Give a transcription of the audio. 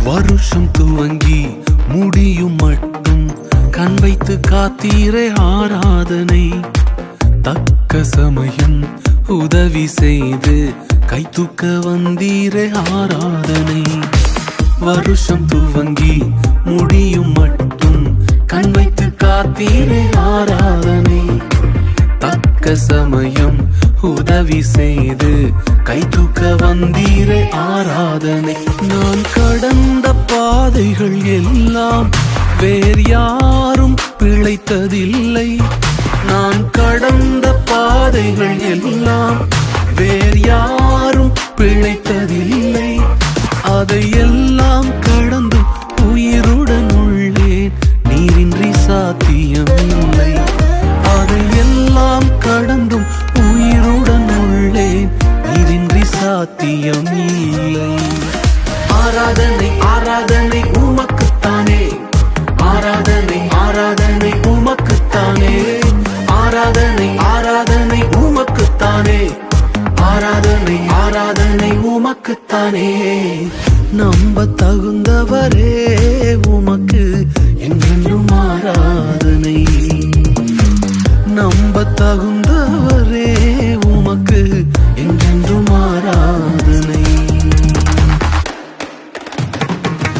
வருஷம் துவங்கி முடியும் மட்டும் கண் வைத்து காத்தீரே ஆராதனை. தக்க சமயம் உதவி செய்து கை தூக்க வந்தீரே ஆராதனை. வருஷம் துவங்கி முடியும் மட்டும் கண் வைத்து காத்தீரே ஆராதனை. தக்க சமயம் உதவி செய்து கை தூக்க வந்தீரே ஆராதனை. நான் கடந்த பாதைகள் எல்லாம் வேறு யாரும் பிழைத்ததில்லை. நான் கடந்த பாதைகள் எல்லாம் வேறு யாரும் பிழைத்ததில்லை. அதையெல்லாம் கடந்து உயிருடன் உள்ளேன், நீரின்றி சாத்தியம் இல்லை. அதையெல்லாம் கடந்தும் உயிருடன் உள்ளேன், நீரின்றி சாத்தியம் இல்லை. ஆராதனை ஆராதனை உமக்குத்தானே, ஆராதனை ஆராதனை உமக்குத்தானே, ஆராதனை ஆராதனை உமக்குத்தானே, ஆராதனை ஆராதனை உமக்குத்தானே. நம்ப தகுந்தவரே உமக்கு என்றென்றும் ஆராதனை. நம்ப தகுந்த